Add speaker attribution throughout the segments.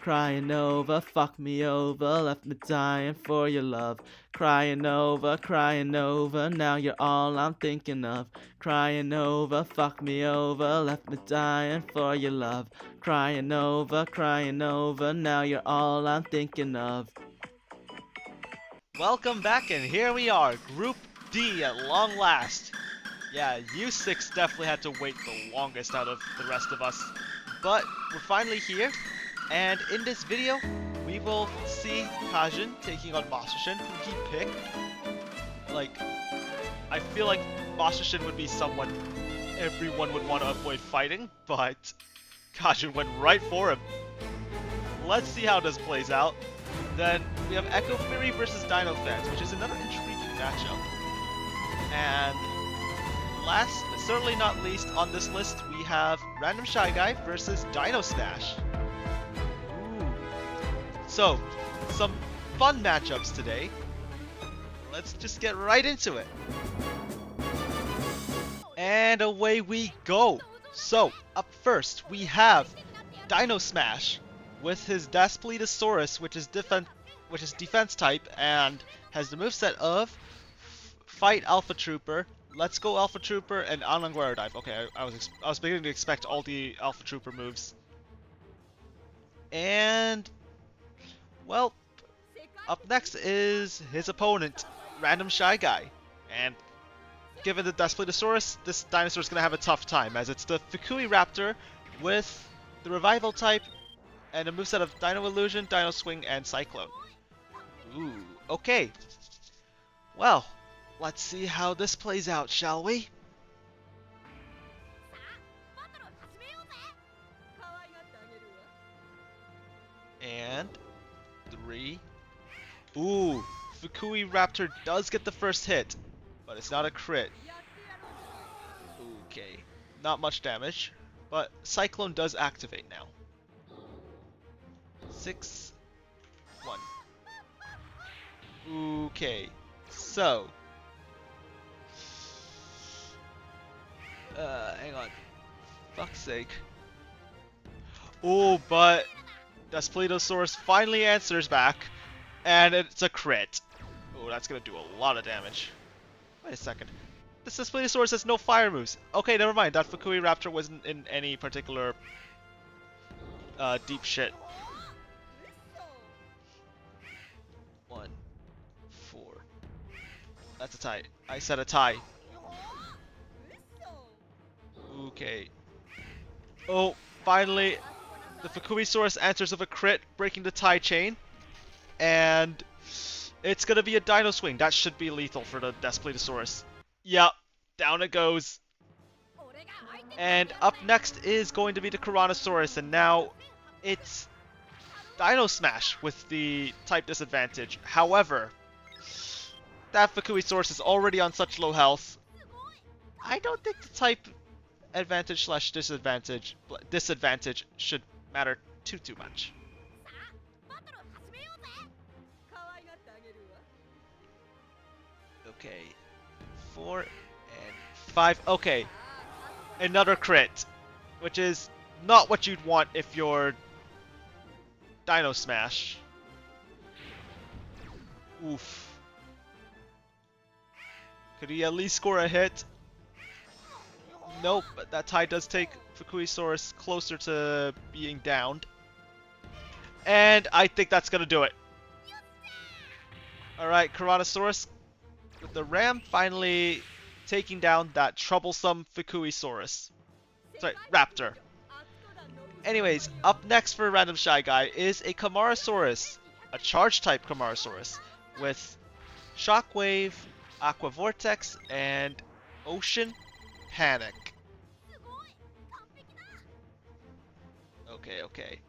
Speaker 1: Cryonova, fuck me over, left me dying for your love. Cryonova, Cryonova, now you're all I'm thinking of. Cryonova, fuck me over, left me dying for your love. Cryonova, Cryonova, now you're all I'm thinking of.
Speaker 2: Welcome back, and here we are, Group D at long last. Yeah, you six definitely had to wait the longest out of the rest of us, but we're finally here, and in this video, we will see Kajin taking on Masashin, who he picked. Like, I feel like Masashin would be someone everyone would want to avoid fighting, but Kajin went right for him. Let's see how this plays out. Then we have Echo Fury versus Dino Fans, which is another intriguing matchup. And last, but certainly not least on this list, we have Random Shy Guy versus Dino Smash. Ooh. So, some fun matchups today. Let's just get right into it. And away we go. So, up first, we have Dino Smash with his Daspletosaurus, which is defense type and has the moveset of Fight Alpha Trooper, Let's Go Alpha Trooper, and Ananguero Dive. Okay, I was beginning to expect all the Alpha Trooper moves. And well, up next is his opponent, Random Shy Guy. And given the Daspletosaurus, this dinosaur is going to have a tough time, as it's the Fukui Raptor with the Revival type and a moveset of Dino Illusion, Dino Swing, and Cyclone. Ooh, okay. Well, let's see how this plays out, shall we? And 3. Ooh, Fukui Raptor does get the first hit, but it's not a crit. Okay, not much damage, but Cyclone does activate now. 6, 1. Okay, so hang on. Fuck's sake. Oh, but Daspletosaurus finally answers back, and it's a crit. Oh, that's gonna do a lot of damage. Wait a second. This Daspletosaurus has no fire moves. Okay, never mind. That Fukui Raptor wasn't in any particular deep shit. 1, 4. That's a tie. I said a tie. Okay. Oh, finally, the Fukuisaurus answers with a crit, breaking the tie chain. And it's gonna be a Dino Swing. That should be lethal for the Daspletosaurus. Yep, down it goes. And up next is going to be the Koronosaurus, and now it's Dino Smash with the type disadvantage. However, that Fukuisaurus is already on such low health. I don't think the type advantage slash disadvantage should matter too much. Okay, 4 and 5. Okay, another crit, which is not what you'd want if you're Dino Smash. Oof. Could he at least score a hit? Nope, but that tie does take Fukuisaurus closer to being downed. And I think that's gonna do it. Alright, Koronosaurus with the Ram finally taking down that troublesome Fukuisaurus. Sorry, Raptor. Anyways, up next for Random Shy Guy is a Camarasaurus, a charge type Camarasaurus, with Shockwave, Aqua Vortex, and Ocean Panic. Okay.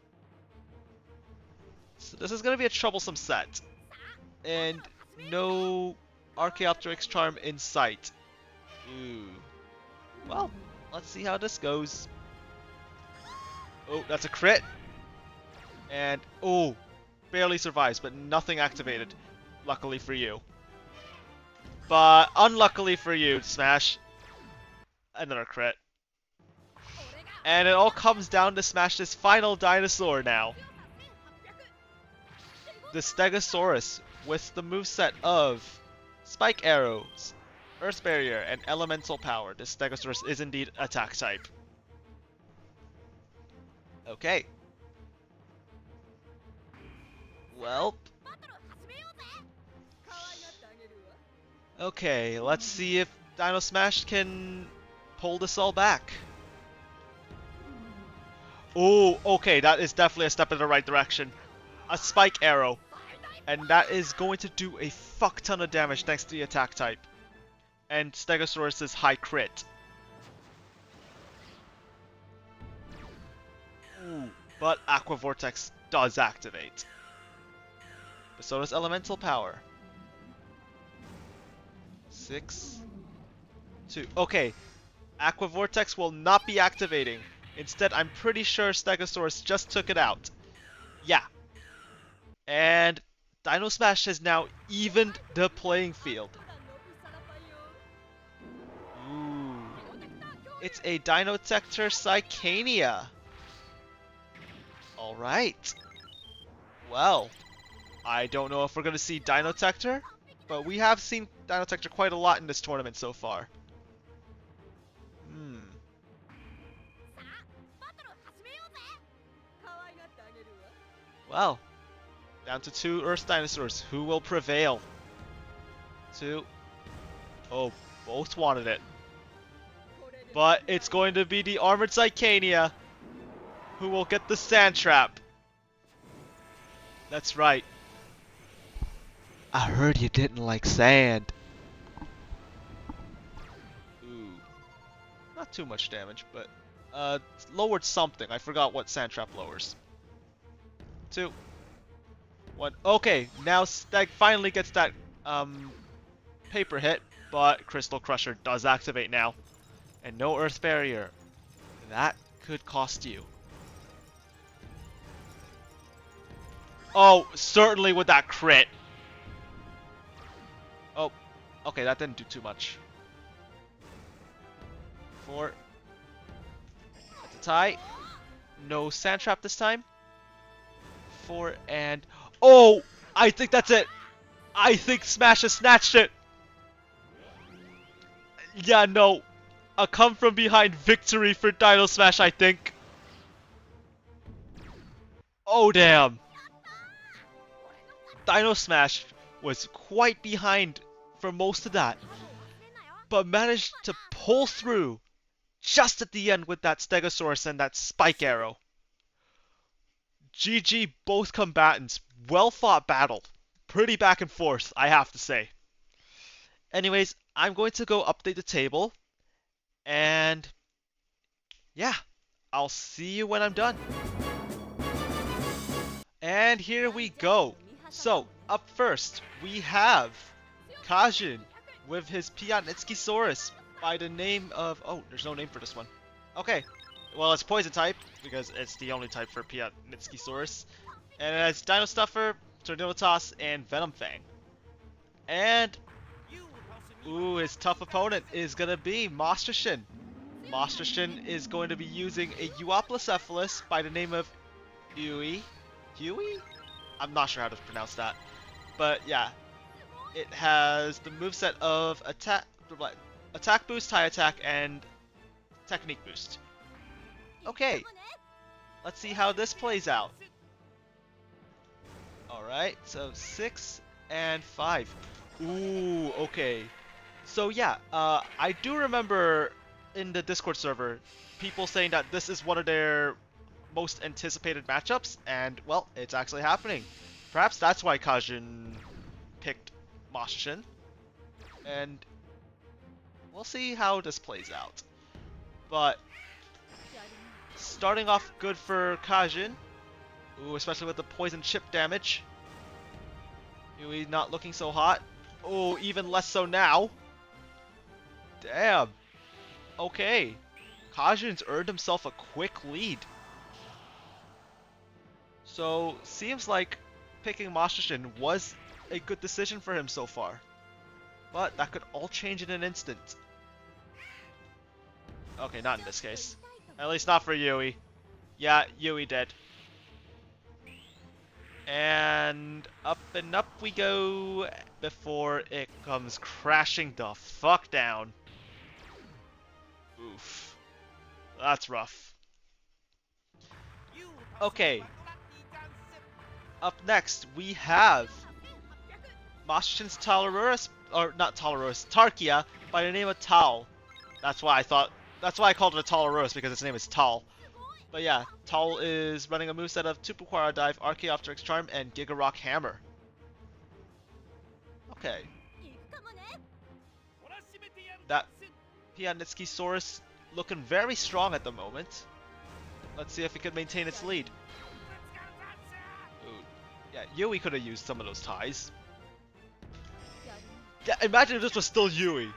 Speaker 2: So this is gonna be a troublesome set. And no Archaeopteryx Charm in sight. Ooh. Well, let's see how this goes. Oh, that's a crit. And, oh, barely survives, but nothing activated. Luckily for you. But unluckily for you, Smash. Another crit. And it all comes down to Smash this final dinosaur now. the Stegosaurus with the moveset of Spike Arrows, Earth Barrier, and Elemental Power. This Stegosaurus is indeed attack type. Okay. Well. Okay, let's see if Dino Smash can pull this all back. Oh, okay, that is definitely a step in the right direction. A Spike Arrow. And that is going to do a fuck ton of damage thanks to the attack type. And Stegosaurus' high crit. Ooh, but Aqua Vortex does activate. But so does Elemental Power. 6, 2. Okay, Aqua Vortex will not be activating. Instead, I'm pretty sure Stegosaurus just took it out. Yeah. And Dino Smash has now evened the playing field. Ooh. It's a DinoTenka Psychania. Alright. Well, I don't know if we're going to see DinoTenka, but we have seen DinoTenka quite a lot in this tournament so far. Well, down to 2 Earth Dinosaurs. Who will prevail? 2. Oh, both wanted it. But it's going to be the Armored Psychania who will get the Sand Trap. That's right. I heard you didn't like sand. Ooh. Not too much damage, but lowered something. I forgot what Sand Trap lowers. 2. 1. Okay, now Stag finally gets that paper hit, but Crystal Crusher does activate now. And no Earth Barrier. That could cost you. Oh, certainly with that crit. Oh, okay, that didn't do too much. 4. That's a tie. No Sand Trap this time. 4 and... Oh! I think that's it! I think Smash has snatched it! Yeah, no. A come from behind victory for Dino Smash, I think. Oh, damn. Dino Smash was quite behind for most of that, but managed to pull through just at the end with that Stegosaurus and that Spike Arrow. GG both combatants. Well fought battle. Pretty back and forth, I have to say. Anyways, I'm going to go update the table. And yeah, I'll see you when I'm done. And here we go. So, up first, we have Kajin with his Piatnitskisaurus by the name of... Oh, there's no name for this one. Okay. Well, it's poison type, because it's the only type for Piatnitskisaurus. And it has Dino Stuffer, Tornado Toss, and Venom Fang. And... ooh, his tough opponent is going to be Mostershin. Mostershin is going to be using a Euoplocephalus by the name of Huey? Huey? I'm not sure how to pronounce that. But yeah, it has the moveset of attack boost, high attack, and technique boost. Okay, let's see how this plays out. Alright, so 6 and 5. Ooh, okay. So yeah, I do remember in the Discord server people saying that this is one of their most anticipated matchups, and well, it's actually happening. Perhaps that's why Kajin picked Mostershin, and we'll see how this plays out. But starting off good for Kajin, ooh, especially with the poison chip damage. Yui not looking so hot. Oh, even less so now. Damn. Okay. Kajin's earned himself a quick lead. So, seems like picking Mostershin was a good decision for him so far. But that could all change in an instant. Okay, not in this case. At least not for Yui. Yeah, Yui dead. And up we go before it comes crashing the fuck down. Oof. That's rough. Okay. Up next, we have Mashin's Talarurus, or not Talarurus, Tarkia, by the name of Tal. That's why I called it a Talarurus, because its name is Tal. But yeah, Tal is running a moveset of Tupukwara Dive, Archaeopteryx Charm, and Giga Rock Hammer. Okay. That Pianitsuki-saurus looking very strong at the moment. Let's see if it can maintain its lead. Ooh. Yeah, Yui could have used some of those ties. Yeah, imagine if this was still Yui.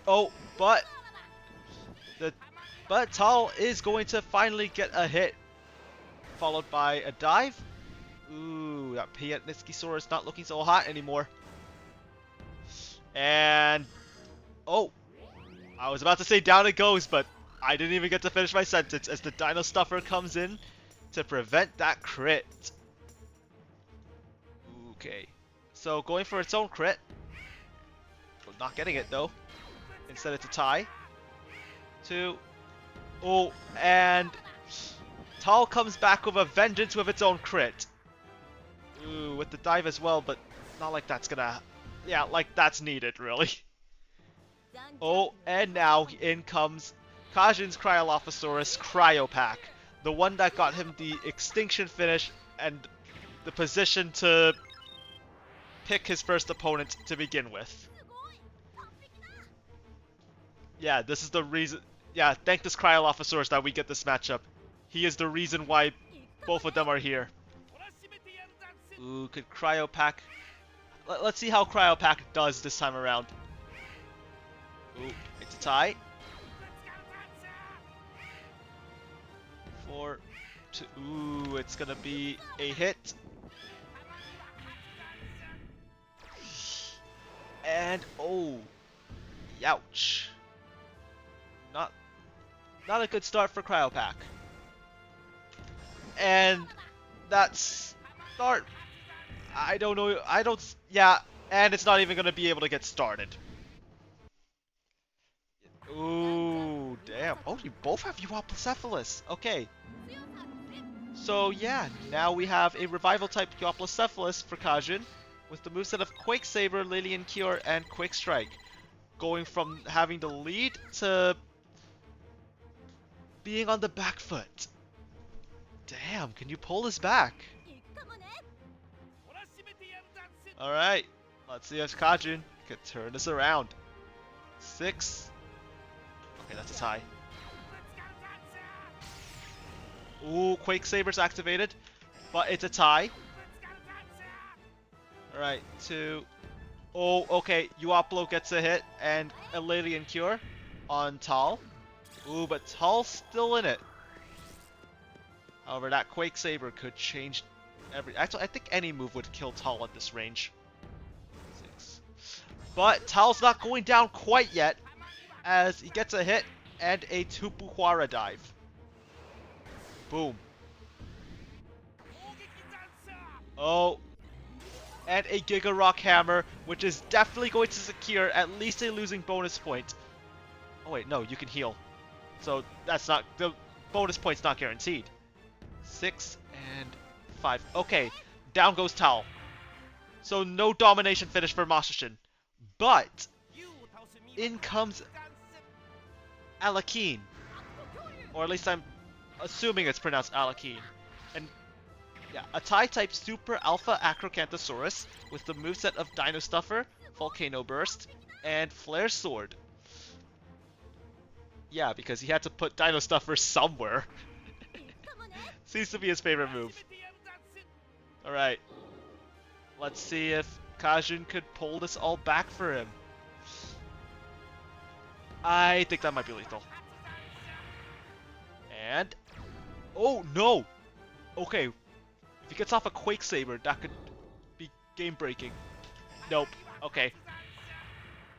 Speaker 2: Oh, but Tal is going to finally get a hit, followed by a dive. Ooh, that Pianitsuki-saurus not looking so hot anymore. And oh, I was about to say down it goes, but I didn't even get to finish my sentence as the Dino Stuffer comes in to prevent that crit. Okay, so going for its own crit. Well, not getting it though. Instead it's a tie. 2. Oh, and Tal comes back with a vengeance with its own crit. Ooh, with the dive as well, but not like that's gonna... Yeah, like that's needed, really. Oh, and now in comes Kajin's Cryolophosaurus Cryopack. The one that got him the extinction finish and the position to pick his first opponent to begin with. Yeah, this is the reason... Yeah, thank this Cryolophosaurus that we get this matchup. He is the reason why both of them are here. Ooh, could Cryopack... Let's see how Cryopack does this time around. Ooh, it's a tie. 4, 2... Ooh, it's gonna be a hit. And, oh... Youch. Not a good start for Cryopack. And that start... I don't know, yeah, and it's not even gonna be able to get started. Ooh, damn. Oh, you both have Euoplocephalus. Okay. So yeah, now we have a revival type Euoplocephalus for Kajin with the moveset of Quake Saber, Lilian Cure, and Quick Strike. Going from having the lead to being on the back foot. Damn, can you pull this back? Alright, let's see if Kajin can turn this around. 6. Okay, that's a tie. Ooh, Quake Saber's activated, but it's a tie. Alright, 2. Oh, okay, Euoplo gets a hit and a Lilian Cure on Tal. Ooh, but Tal's still in it. However, that Quake Saber could change Actually, I think any move would kill Tal at this range. 6. But Tal's not going down quite yet, as he gets a hit and a Tupukwara dive. Boom. Oh. And a Giga Rock Hammer, which is definitely going to secure at least a losing bonus point. Oh wait, no, you can heal. So that's not... The bonus point's not guaranteed. 6 and 5. Okay, down goes Tal. So no domination finish for Masashin. But in comes Alakeen. Or at least I'm assuming it's pronounced Alakeen. And yeah, a tie-type Super Alpha Acrocanthosaurus with the moveset of Dino Stuffer, Volcano Burst, and Flare Sword. Yeah, because he had to put Dino Stuffer somewhere. Seems to be his favorite move. Alright. Let's see if Kajin could pull this all back for him. I think that might be lethal. And... Oh, no! Okay. If he gets off a Quake Saber, that could be game-breaking. Nope. Okay.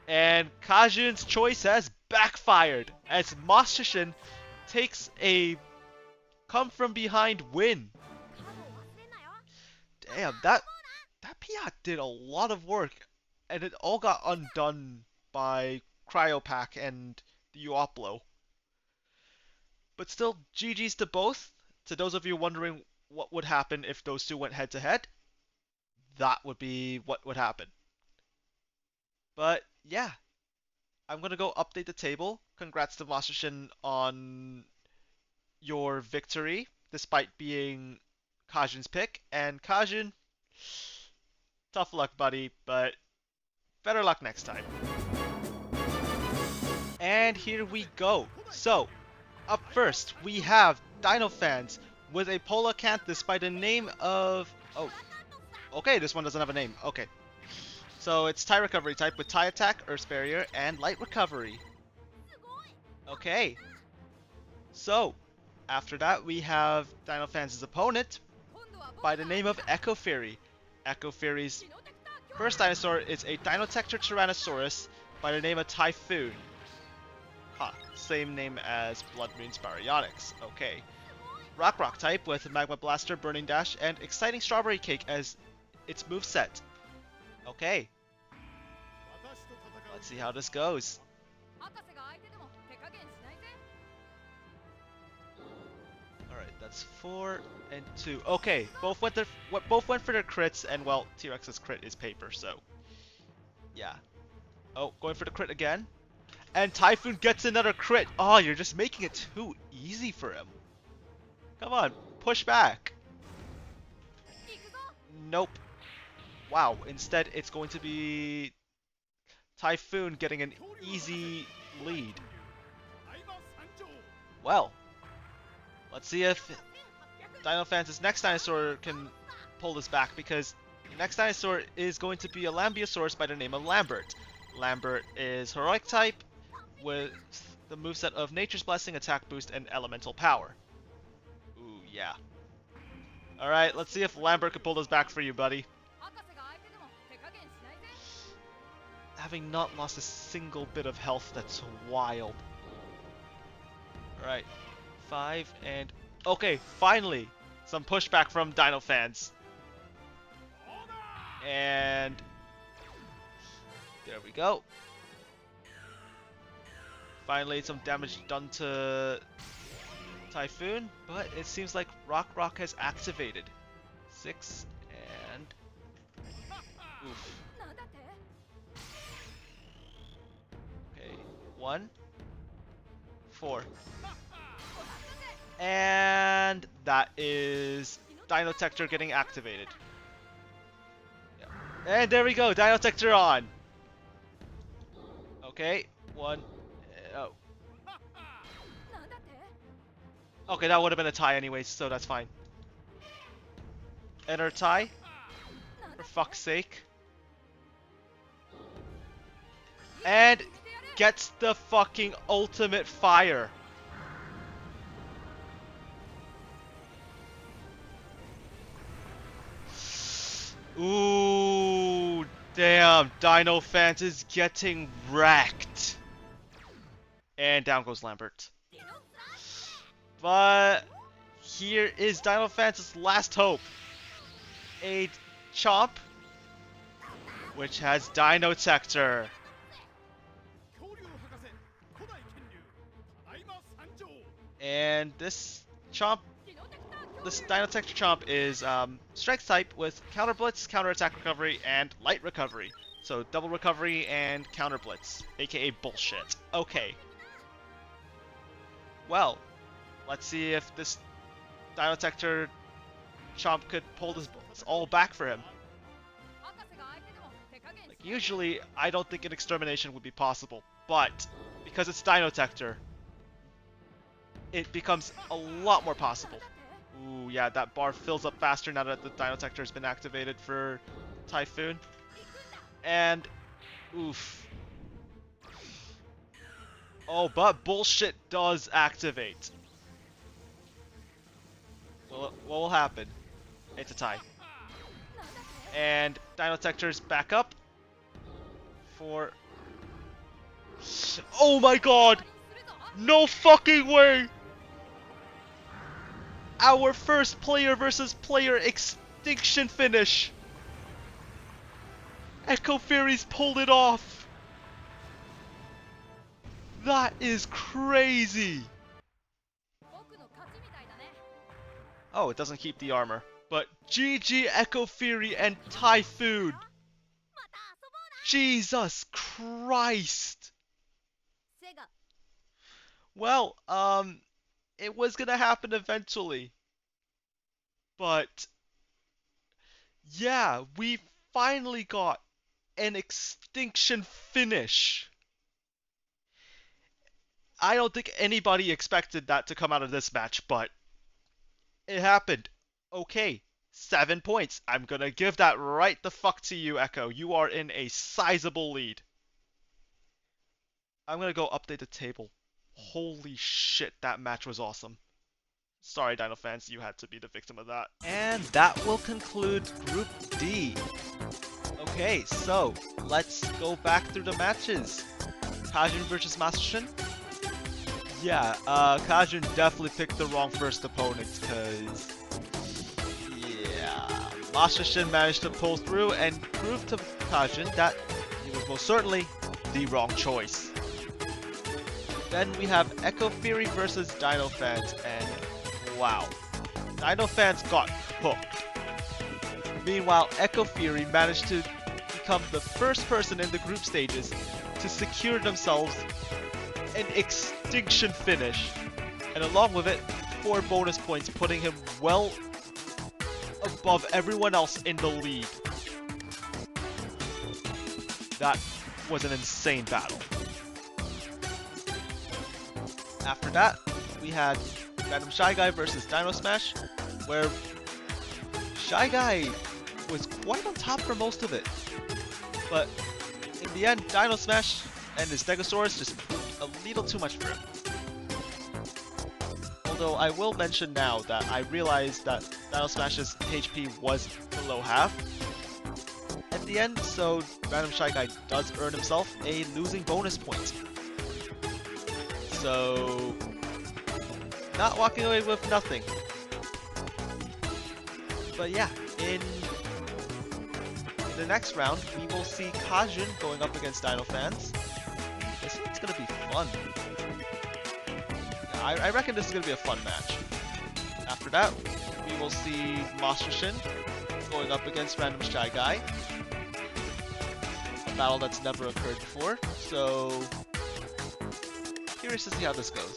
Speaker 2: And Kajin's choice has backfired as Masashin takes a come from behind win. Damn, that Piat did a lot of work, and it all got undone by Cryopack and the Uoplo. But still, GG's to both. To those of you wondering what would happen if those two went head to head, that would be what would happen. But yeah, I'm gonna go update the table. Congrats to Mastershin on your victory, despite being Kajin's pick. And Kajin, tough luck, buddy, but better luck next time. And here we go. So, up first, we have Dinofans with a Polacanthus by the name of... Oh, okay, this one doesn't have a name. Okay. So it's Tie Recovery type with Tie Attack, Earth Barrier, and Light Recovery. Okay. So, after that, we have Dinofans' opponent by the name of Echo Fairy. Echo Fairy's first dinosaur is a Dinotector Tyrannosaurus by the name of Typhoon. Huh, same name as Blood Moon's Baryonyx. Okay. Rock type with Magma Blaster, Burning Dash, and Exciting Strawberry Cake as its moveset. Okay. Let's see how this goes. Alright, that's 4 and 2. Okay, both went for their crits, and well, T-Rex's crit is paper, so yeah. Oh, going for the crit again. And Typhoon gets another crit. Oh, you're just making it too easy for him. Come on, push back. Nope. Wow, instead it's going to be Typhoon getting an easy lead. Well, let's see if Dinofans' next dinosaur can pull this back, because the next dinosaur is going to be a Lambeosaurus by the name of Lambert. Lambert is Heroic type with the moveset of Nature's Blessing, Attack Boost, and Elemental Power. Ooh, yeah. Alright, let's see if Lambert can pull this back for you, buddy. Having not lost a single bit of health, that's wild. Alright, 5 and... Okay, finally! Some pushback from Dinofans. And... there we go. Finally, some damage done to Typhoon, but it seems like Rock has activated. 6 and... oof. Okay, 1, 4. And that is Dinotector getting activated. Yeah. And there we go, Dinotector on. Okay, 1. Oh. Okay, that would have been a tie anyways, so that's fine. Enter tie. For fuck's sake. And gets the fucking ultimate fire. Ooh, damn, Dinofans is getting wrecked. And down goes Lambert. But here is Dinofans' last hope. A Chomp, which has Dinotector. And this Dinotector Chomp is Strength type with Counter Blitz, Counter Attack Recovery, and Light Recovery. So double recovery and Counter Blitz, aka bullshit. Okay. Well, let's see if this Dinotector Chomp could pull this all back for him. Like, usually, I don't think an extermination would be possible, but because it's Dinotector, it becomes a lot more possible. Ooh, yeah, that bar fills up faster now that the Dinotector has been activated for Typhoon. And, oof. Oh, but bullshit does activate. Well, what will happen? It's a tie. And Dinotector's back up for... Oh my god! No fucking way! our first player versus player extinction finish. Echo Fairies pulled it off. That is crazy. Oh, it doesn't keep the armor. But GG Echo Fury and Typhoon. Jesus Christ. Well, it was gonna happen eventually. But yeah, we finally got an extinction finish. I don't think anybody expected that to come out of this match, but it happened. Okay, 7 points. I'm gonna give that right the fuck to you, Echo. You are in a sizable lead. I'm gonna go update the table. Holy shit, that match was awesome. Sorry, Dino fans, you had to be the victim of that. And that will conclude Group D. Okay, so let's go back through the matches. Kajun versus Master. Yeah, Kajun definitely picked the wrong first opponent, because yeah, Master Shin managed to pull through and prove to Kajun that he was most certainly the wrong choice. Then we have Echo Fury versus Dino fans, and wow, Dino fans got cooked. Meanwhile, Echo Fury managed to become the first person in the group stages to secure themselves an extinction finish, and along with it, 4 bonus points, putting him well above everyone else in the lead. That was an insane battle. After that, we had Random Shy Guy versus Dino Smash, where Shy Guy was quite on top for most of it. But in the end, Dino Smash and his Stegosaurus just proved a little too much for him. Although I will mention now that I realized that Dino Smash's HP was below half at the end, so Random Shy Guy does earn himself a losing bonus point. So, not walking away with nothing. But yeah, in the next round, we will see Kajun going up against Dino fans. This one's gonna be fun. Yeah, I reckon this is gonna be a fun match. After that, we will see Master Shin going up against Random Shy Guy. A battle that's never occurred before, so curious to see how this goes.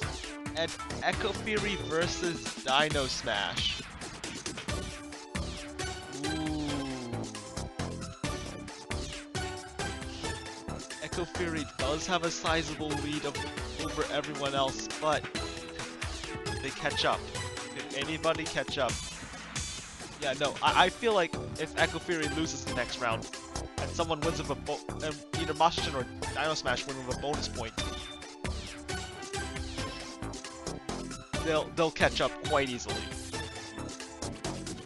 Speaker 2: And Echo Fury versus Dino Smash. Ooh. Echo Fury does have a sizable lead over everyone else, but did they catch up? Did anybody catch up? Yeah, no, I feel like if Echo Fury loses the next round, and someone wins with either Master Shin or Dino Smash win with a bonus point, they'll catch up quite easily.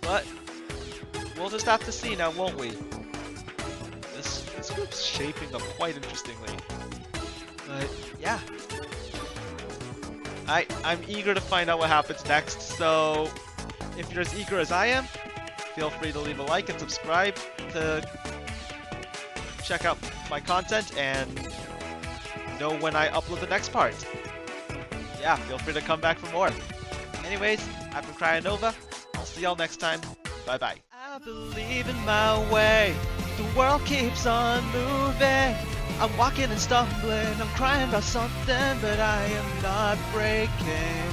Speaker 2: But we'll just have to see now, won't we? This group's shaping up quite interestingly. But yeah, I'm eager to find out what happens next. So if you're as eager as I am, feel free to leave a like and subscribe to check out my content and know when I upload the next part. Yeah, feel free to come back for more. Anyways, I've been Cryonova. I'll see y'all next time. Bye bye. I believe in my way. The world keeps on moving. I'm walking and stumbling. I'm crying about something, but I am not breaking.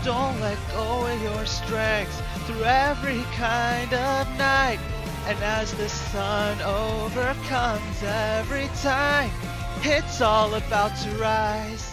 Speaker 2: Don't let go of your strength through every kind of night. And as the sun overcomes every time, it's all about to rise.